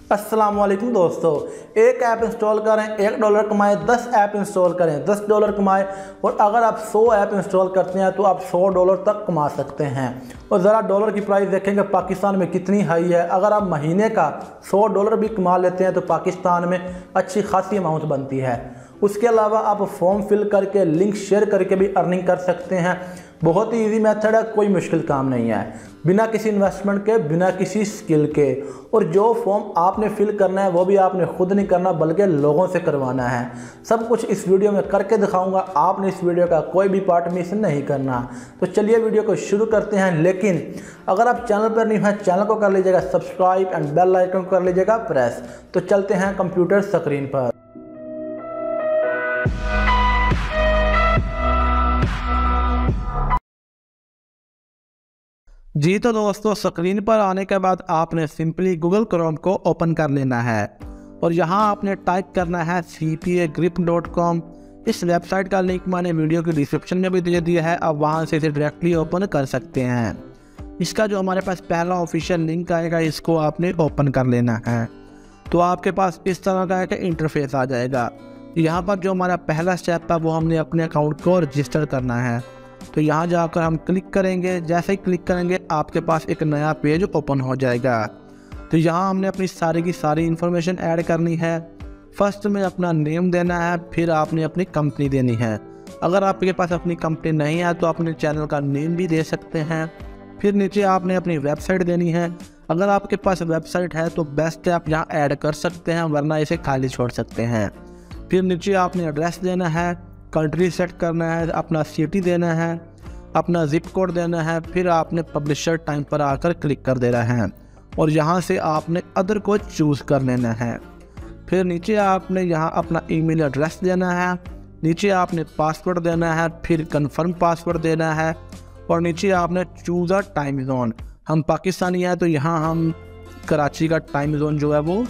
अस्सलाम वालेकुम दोस्तों, एक ऐप इंस्टॉल करें $1 कमाएं, 10 ऐप इंस्टॉल करें $10 कमाएं और अगर आप 100 ऐप इंस्टॉल करते हैं तो आप $100 तक कमा सकते हैं। और ज़रा डॉलर की प्राइस देखेंगे पाकिस्तान में कितनी हाई है। अगर आप महीने का $100 भी कमा लेते हैं तो पाकिस्तान में अच्छी खासी अमाउंट बनती है। उसके अलावा आप फॉर्म फिल करके लिंक शेयर करके भी अर्निंग कर सकते हैं। बहुत ही इजी मेथड है, कोई मुश्किल काम नहीं है, बिना किसी इन्वेस्टमेंट के, बिना किसी स्किल के। और जो फॉर्म आपने फिल करना है वो भी आपने खुद नहीं करना बल्कि लोगों से करवाना है। सब कुछ इस वीडियो में करके दिखाऊंगा, आपने इस वीडियो का कोई भी पार्ट मिस नहीं करना। तो चलिए वीडियो को शुरू करते हैं। लेकिन अगर आप चैनल पर नहीं हैं, चैनल को कर लीजिएगा सब्सक्राइब एंड बेल आइकन को कर लीजिएगा प्रेस। तो चलते हैं कंप्यूटर स्क्रीन पर। जी तो दोस्तों, स्क्रीन पर आने के बाद आपने सिंपली गूगल क्रोम को ओपन कर लेना है और यहाँ आपने टाइप करना है cpagrip.com। इस वेबसाइट का लिंक मैंने वीडियो की डिस्क्रिप्शन में भी दे दिया है, आप वहाँ से इसे डायरेक्टली ओपन कर सकते हैं। इसका जो हमारे पास पहला ऑफिशियल लिंक आएगा इसको आपने ओपन कर लेना है। तो आपके पास इस तरह का एक इंटरफेस आ जाएगा। यहाँ पर जो हमारा पहला स्टेप है वो हमने अपने अकाउंट को रजिस्टर करना है। तो यहाँ जाकर हम क्लिक करेंगे। जैसे ही क्लिक करेंगे आपके पास एक नया पेज ओपन हो जाएगा। तो यहाँ हमने अपनी सारी की सारी इन्फॉर्मेशन ऐड करनी है। फर्स्ट में अपना नेम देना है, फिर आपने अपनी कंपनी देनी है। अगर आपके पास अपनी कंपनी नहीं है तो अपने चैनल का नेम भी दे सकते हैं। फिर नीचे आपने अपनी वेबसाइट देनी है। अगर आपके पास वेबसाइट है तो बेस्ट है, आप यहाँ ऐड कर सकते हैं, वरना इसे खाली छोड़ सकते हैं। फिर नीचे आपने एड्रेस देना है, कंट्री सेट करना है, अपना सिटी देना है, अपना जिप कोड देना है। फिर आपने पब्लिशर टाइम पर आकर क्लिक कर देना है और यहाँ से आपने अदर को चूज़ कर लेना है। फिर नीचे आपने यहाँ अपना ईमेल एड्रेस देना है, नीचे आपने पासवर्ड देना है, फिर कंफर्म पासवर्ड देना है और नीचे आपने चूज़ अ टाइम जोन। हम पाकिस्तानी हैं तो यहाँ हम कराची का टाइम जोन जो है वो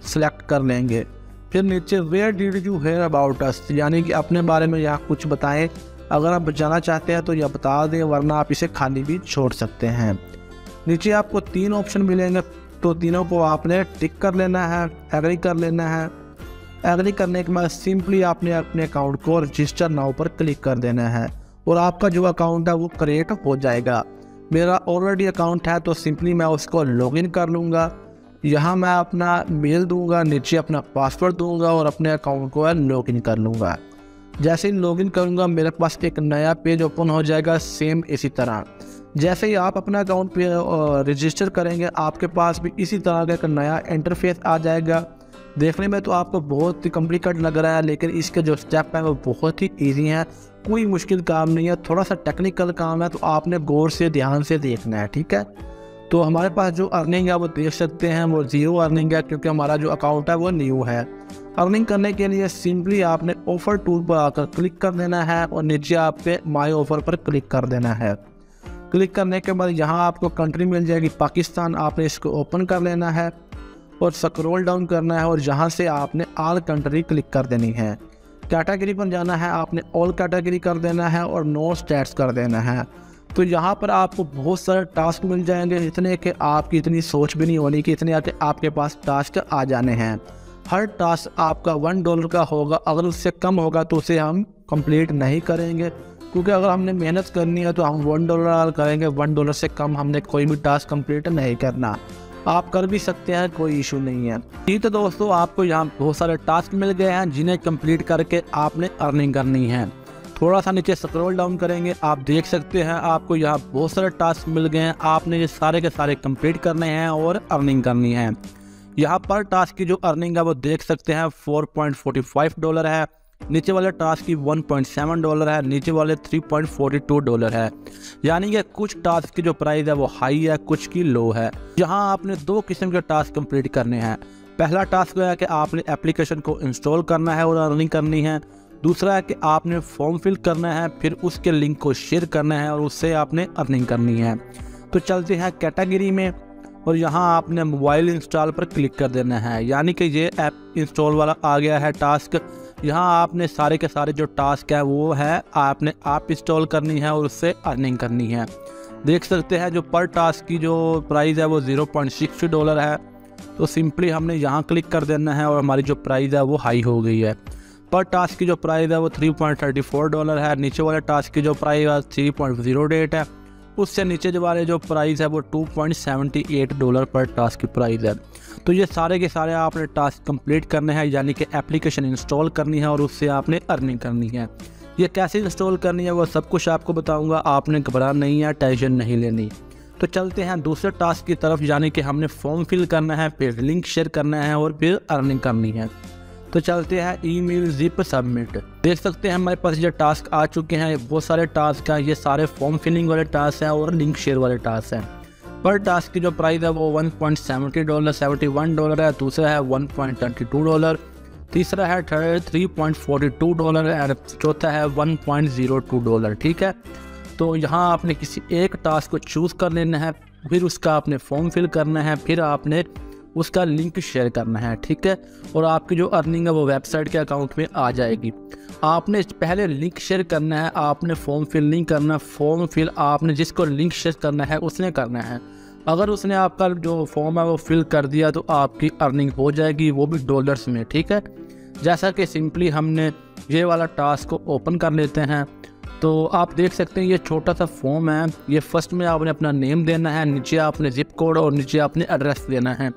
सिलेक्ट कर लेंगे। फिर नीचे where did you hear about us, यानी कि अपने बारे में यहाँ कुछ बताएं। अगर आप बताना चाहते हैं तो यह बता दें, वरना आप इसे खाली भी छोड़ सकते हैं। नीचे आपको 3 ऑप्शन मिलेंगे, तो तीनों को आपने टिक कर लेना है, एग्री कर लेना है। एग्री करने के बाद सिंपली आपने अपने अकाउंट को रजिस्टर नाउ पर क्लिक कर देना है और आपका जो अकाउंट है वो क्रिएट हो जाएगा। मेरा ऑलरेडी अकाउंट है तो सिंपली मैं उसको लॉगिन कर लूँगा। यहाँ मैं अपना मेल दूंगा, नीचे अपना पासवर्ड दूंगा और अपने अकाउंट को लॉगिन कर लूँगा। जैसे ही लॉगिन करूँगा मेरे पास एक नया पेज ओपन हो जाएगा। सेम इसी तरह जैसे ही आप अपना अकाउंट पे रजिस्टर करेंगे आपके पास भी इसी तरह का एक नया इंटरफेस आ जाएगा। देखने में तो आपको बहुत ही कॉम्प्लिकेटेड लग रहा है, लेकिन इसके जो स्टेप हैं वो बहुत ही ईजी हैं, कोई मुश्किल काम नहीं है। थोड़ा सा टेक्निकल काम है तो आपने गौर से ध्यान से देखना है, ठीक है। तो हमारे पास जो अर्निंग है वो देख सकते हैं, वो 0 अर्निंग है क्योंकि हमारा जो अकाउंट है वो न्यू है। अर्निंग करने के लिए सिंपली आपने ऑफ़र टूल पर आकर क्लिक कर देना है और नीचे आपके माई ऑफ़र पर क्लिक कर देना है। क्लिक करने के बाद यहाँ आपको कंट्री मिल जाएगी पाकिस्तान, आपने इसको ओपन कर लेना है और स्क्रॉल डाउन करना है और यहाँ से आपने ऑल कंट्री क्लिक कर देनी है। कैटेगरी पर जाना है, आपने ऑल कैटेगरी कर देना है और नो स्टेट्स कर देना है। तो यहाँ पर आपको बहुत सारे टास्क मिल जाएंगे, इतने कि आपकी इतनी सोच भी नहीं होनी कि इतने आपके पास टास्क आ जाने हैं। हर टास्क आपका $1 का होगा, अगर उससे कम होगा तो उसे हम कंप्लीट नहीं करेंगे, क्योंकि अगर हमने मेहनत करनी है तो हम $1 करेंगे। $1 से कम हमने कोई भी टास्क कंप्लीट नहीं करना। आप कर भी सकते हैं, कोई इशू नहीं है। जी तो दोस्तों, आपको यहाँ बहुत सारे टास्क मिल गए हैं जिन्हें कंप्लीट करके आपने अर्निंग करनी है। थोड़ा सा नीचे स्क्रॉल डाउन करेंगे, आप देख सकते हैं आपको यहाँ बहुत सारे टास्क मिल गए हैं। आपने ये सारे के सारे कंप्लीट करने हैं और अर्निंग करनी है। यहाँ पर टास्क की जो अर्निंग है वो देख सकते हैं $4.45 है, नीचे वाले टास्क की $1.7 है, नीचे वाले $3.42 है। यानी कि कुछ टास्क की जो प्राइस है वो हाई है, कुछ की लो है। यहाँ आपने 2 किस्म के टास्क कंप्लीट करने हैं। पहला टास्क है कि आपने एप्लीकेशन को इंस्टॉल करना है और अर्निंग करनी है। दूसरा है कि आपने फॉर्म फिल करना है, फिर उसके लिंक को शेयर करना है और उससे आपने अर्निंग करनी है। तो चलते हैं कैटेगरी में और यहाँ आपने मोबाइल इंस्टॉल पर क्लिक कर देना है, यानी कि ये ऐप इंस्टॉल वाला आ गया है टास्क। यहाँ आपने सारे के सारे जो टास्क है वो है आपने आप इंस्टॉल करनी है और उससे अर्निंग करनी है। देख सकते हैं जो पर टास्क की जो प्राइस है वो $0.60 है तो सिंपली हमने यहाँ क्लिक कर देना है और हमारी जो प्राइस है वो हाई हो गई है। पर टास्क की जो प्राइस है वो $3.34 है। नीचे वाले टास्क की जो प्राइस है 3.08 है। उससे नीचे जो वाले जो प्राइस है वो $2.78 पर टास्क की प्राइस है। तो ये सारे के सारे आपने टास्क कंप्लीट करने हैं, यानी कि एप्लीकेशन इंस्टॉल करनी है और उससे आपने अर्निंग करनी है। ये कैसे इंस्टॉल करनी है वो सब कुछ आपको बताऊंगा, आपने घबराना नहीं है, टेंशन नहीं लेनी। तो चलते हैं दूसरे टास्क की तरफ, यानी कि हमने फॉर्म फिल करना है, फिर लिंक शेयर करना है और फिर अर्निंग करनी है। तो चलते हैं ईमेल जिप सबमिट। देख सकते हैं हमारे पास ये टास्क आ चुके हैं। बहुत सारे टास्क हैं, ये सारे फॉर्म फिलिंग वाले टास्क हैं और लिंक शेयर वाले टास्क हैं। पर टास्क की जो प्राइस है वो $1.71 है, दूसरा है $1.22, तीसरा है $3.42 और चौथा है $1.02। ठीक है, तो यहाँ आपने किसी एक टास्क को चूज़ कर लेना है, फिर उसका आपने फॉर्म फिल करना है, फिर आपने उसका लिंक शेयर करना है। ठीक है, और आपकी जो अर्निंग है वो वेबसाइट के अकाउंट में आ जाएगी। आपने पहले लिंक शेयर करना है, आपने फॉर्म फिल नहीं करना। फॉर्म फिल आपने जिसको लिंक शेयर करना है उसने करना है। अगर उसने आपका जो फॉर्म है वो फिल कर दिया तो आपकी अर्निंग हो जाएगी, वो भी डॉलर्स में। ठीक है, जैसा कि सिंपली हमने ये वाला टास्क को ओपन कर लेते हैं। तो आप देख सकते हैं ये छोटा सा फॉर्म है। ये फर्स्ट में आपने अपना नेम देना है, नीचे आपने जिप कोड और नीचे आपने एड्रेस देना है।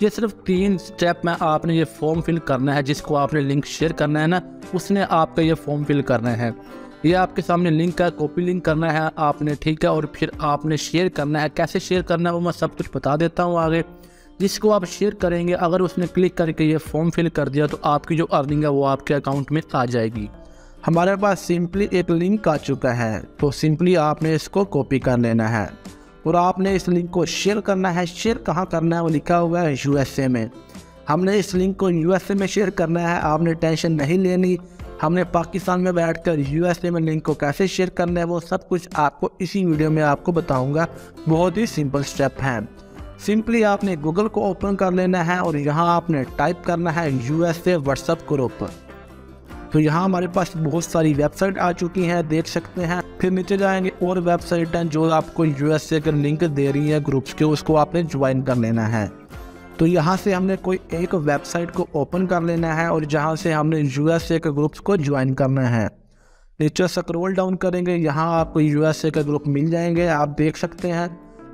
ये सिर्फ 3 स्टेप में आपने ये फॉर्म फिल करना है। जिसको आपने लिंक शेयर करना है ना, उसने आपका ये फॉर्म फिल करना है। ये आपके सामने लिंक का कॉपी लिंक करना है आपने। ठीक है, और फिर आपने शेयर करना है। कैसे शेयर करना है वो मैं सब कुछ बता देता हूँ आगे। जिसको आप शेयर करेंगे, अगर उसने क्लिक करके ये फॉर्म फिल कर दिया तो आपकी जो अर्निंग है वो आपके अकाउंट में आ जाएगी। हमारे पास सिंपली एक लिंक आ चुका है, तो सिंपली आपने इसको कॉपी कर लेना है और आपने इस लिंक को शेयर करना है। शेयर कहाँ करना है वो लिखा हुआ है USA में। हमने इस लिंक को USA में शेयर करना है, आपने टेंशन नहीं लेनी। हमने पाकिस्तान में बैठकर USA में लिंक को कैसे शेयर करना है वो सब कुछ आपको इसी वीडियो में आपको बताऊंगा। बहुत ही सिंपल स्टेप है। सिंपली आपने गूगल को ओपन कर लेना है और यहाँ आपने टाइप करना है USA व्हाट्सएप ग्रुप। तो यहाँ हमारे पास बहुत सारी वेबसाइट आ चुकी हैं, देख सकते हैं। फिर नीचे जाएंगे और वेबसाइट हैं जो आपको USA के लिंक दे रही है ग्रुप्स के, उसको आपने ज्वाइन कर लेना है। तो यहाँ से हमने कोई एक वेबसाइट को ओपन कर लेना है और जहाँ से हमने USA के ग्रुप्स को ज्वाइन करना है। नीचे स्क्रॉल डाउन करेंगे, यहाँ आपको USA के ग्रुप मिल जाएंगे। आप देख सकते हैं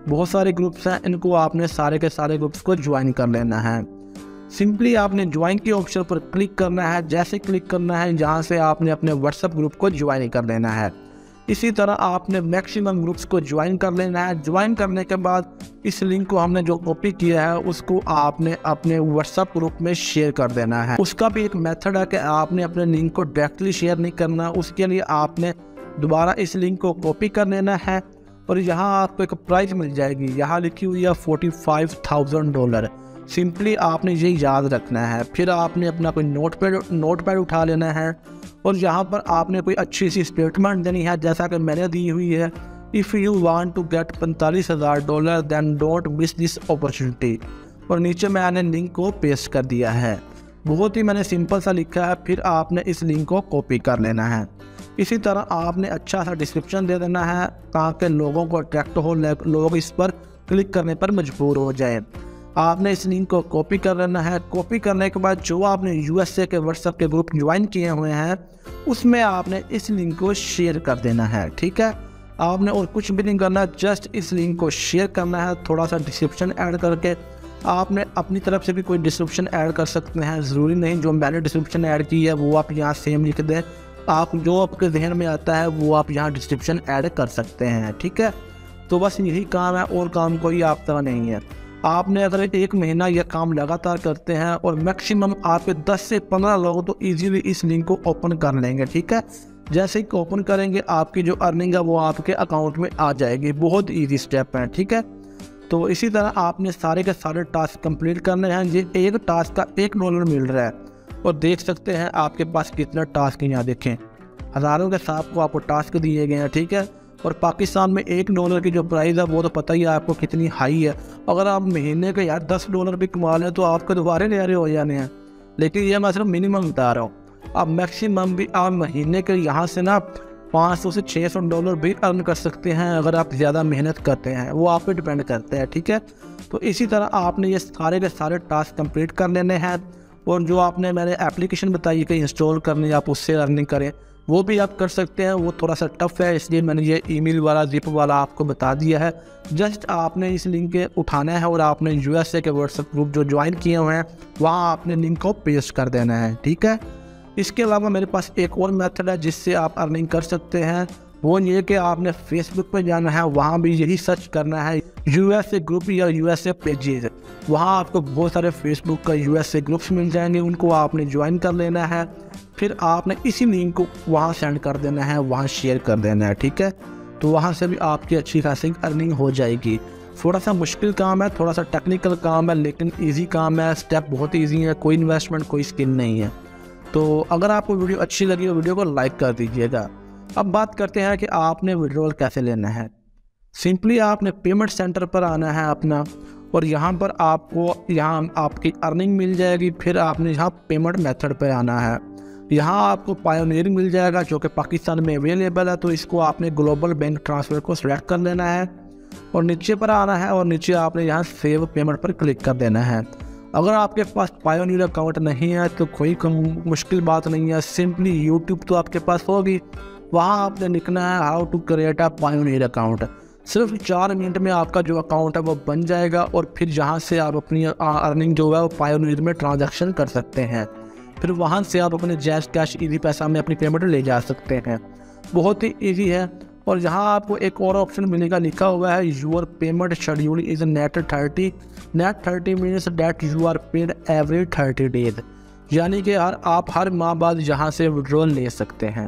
बहुत सारे ग्रुप्स हैं, इनको आपने सारे के सारे ग्रुप्स को ज्वाइन कर लेना है। सिंपली आपने ज्वाइन के ऑप्शन पर क्लिक करना है। जैसे क्लिक करना है जहाँ से आपने अपने व्हाट्सएप ग्रुप को ज्वाइन कर लेना है। इसी तरह आपने मैक्सिमम ग्रुप्स को ज्वाइन कर लेना है। ज्वाइन करने के बाद इस लिंक को हमने जो कॉपी किया है उसको आपने अपने व्हाट्सएप ग्रुप में शेयर कर देना है। उसका भी एक मेथड है कि आपने अपने लिंक को डायरेक्टली शेयर नहीं करना। उसके लिए आपने दोबारा इस लिंक को कॉपी कर लेना है और यहाँ आपको एक प्राइस मिल जाएगी। यहाँ लिखी हुई है $45,000। सिंपली आपने ये याद रखना है। फिर आपने अपना कोई नोटपैड उठा लेना है और यहाँ पर आपने कोई अच्छी सी स्टेटमेंट देनी है, जैसा कि मैंने दी हुई है। If you want to get $45,000 then don't miss this opportunity. और नीचे मैंने लिंक को पेस्ट कर दिया है। बहुत ही मैंने सिंपल सा लिखा है। फिर आपने इस लिंक को कॉपी कर लेना है। इसी तरह आपने अच्छा सा डिस्क्रिप्शन दे देना है ताकि लोगों को अट्रैक्ट हो, लोग इस पर क्लिक करने पर मजबूर हो जाए। आपने इस लिंक को कॉपी कर लेना है। कॉपी करने के बाद जो आपने USA के व्हाट्सएप के ग्रुप ज्वाइन किए हुए हैं उसमें आपने इस लिंक को शेयर कर देना है। ठीक है, आपने और कुछ भी नहीं करना, जस्ट इस लिंक को शेयर करना है। थोड़ा सा डिस्क्रिप्शन ऐड करके आपने अपनी तरफ से भी कोई डिस्क्रिप्शन ऐड कर सकते हैं। ज़रूरी नहीं जो मैंने डिस्क्रिप्शन ऐड की है वो आप यहाँ सेम लिख दें। आप जो आपके जहन में आता है वो आप यहाँ डिस्क्रिप्शन ऐड कर सकते हैं। ठीक है, तो बस यही काम है और काम कोई आप तरह नहीं है। आपने अगर 1 महीना यह काम लगातार करते हैं और मैक्सिमम आपके 10 से 15 लोग तो इजीली इस लिंक को ओपन कर लेंगे। ठीक है, जैसे ही ओपन करेंगे आपकी जो अर्निंग है वो आपके अकाउंट में आ जाएगी। बहुत इजी स्टेप है। ठीक है, तो इसी तरह आपने सारे के सारे टास्क कंप्लीट करने हैं। ये एक टास्क का $1 मिल रहा है और देख सकते हैं आपके पास कितना टास्क है। यहाँ देखें हज़ारों के हिसाब को आपको टास्क दिए गए हैं। ठीक है, और पाकिस्तान में $1 की जो प्राइस है वो तो पता ही है आपको कितनी हाई है। अगर आप महीने के यार $10 भी कमा लें तो आपको दोबारा न्यारे हो जाने हैं। लेकिन ये मैं सिर्फ मिनिमम बता रहा हूँ। आप मैक्सिमम भी आप महीने के यहाँ से ना $500 से $600 भी अर्न कर सकते हैं अगर आप ज़्यादा मेहनत करते हैं, वो आप पे डिपेंड करते हैं, ठीक है। तो इसी तरह आपने ये सारे के सारे टास्क कंप्लीट कर लेने हैं, और जो आपने मैंने एप्लीकेशन बताई कि इंस्टॉल करनी आप उससे अर्निंग करें, वो भी आप कर सकते हैं। वो थोड़ा सा टफ है, इसलिए मैंने ये ईमेल वाला जिप वाला आपको बता दिया है। जस्ट आपने इस लिंक के उठाना है और आपने USA के व्हाट्सएप ग्रुप जो ज्वाइन किए हुए हैं वहाँ आपने लिंक को पेस्ट कर देना है, ठीक है। इसके अलावा मेरे पास एक और मेथड है जिससे आप अर्निंग कर सकते हैं, वो ये कि आपने फेसबुक पे जाना है, वहाँ भी यही सर्च करना है USA ग्रुप या USA पेजेस। वहाँ आपको बहुत सारे फेसबुक का USA ग्रुप्स मिल जाएंगे, उनको आपने ज्वाइन कर लेना है। फिर आपने इसी लिंक को वहाँ सेंड कर देना है, वहाँ शेयर कर देना है, ठीक है। तो वहाँ से भी आपकी अच्छी खासी अर्निंग हो जाएगी। थोड़ा सा मुश्किल काम है, थोड़ा सा टेक्निकल काम है, लेकिन ईजी काम है, स्टेप बहुत ईजी है, कोई इन्वेस्टमेंट कोई स्किल नहीं है। तो अगर आपको वीडियो अच्छी लगी तो वीडियो को लाइक कर दीजिएगा। अब बात करते हैं कि आपने विड्रॉल कैसे लेना है। सिंपली आपने पेमेंट सेंटर पर आना है अपना, और यहाँ पर आपको यहाँ आपकी अर्निंग मिल जाएगी। फिर आपने यहाँ पेमेंट मेथड पर आना है, यहाँ आपको पायोनियर मिल जाएगा जो कि पाकिस्तान में अवेलेबल है। तो इसको आपने ग्लोबल बैंक ट्रांसफ़र को सिलेक्ट कर लेना है और नीचे पर आना है, और नीचे आपने यहाँ सेव पेमेंट पर क्लिक कर देना है। अगर आपके पास पायोनियर अकाउंट नहीं है तो कोई मुश्किल बात नहीं है, सिंपली यूट्यूब तो आपके पास होगी, वहाँ आपने लिखना है how to create a pioneer account. सिर्फ 4 मिनट में आपका जो अकाउंट है वो बन जाएगा, और फिर जहाँ से आप अपनी अर्निंग जो है वो पायोनियर में ट्रांजैक्शन कर सकते हैं। फिर वहाँ से आप अपने जैज़ कैश ईजी पैसा में अपनी पेमेंट ले जा सकते हैं, बहुत ही ईजी है। और यहाँ आपको एक और ऑप्शन मिलेगा, लिखा हुआ है your payment schedule is net 30 means that you are paid every 30 days, यानी कि आप हर माह बाद यहाँ से विड्रॉल ले सकते हैं।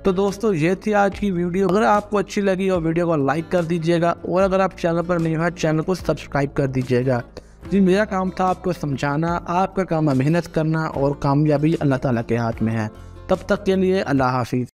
तो दोस्तों ये थी आज की वीडियो। अगर आपको अच्छी लगी और वीडियो को लाइक कर दीजिएगा, और अगर आप चैनल पर नहीं हैं चैनल को सब्सक्राइब कर दीजिएगा। जी मेरा काम था आपको समझाना, आपका काम है मेहनत करना, और कामयाबी अल्लाह ताला के हाथ में है। तब तक के लिए अल्लाह हाफिज़।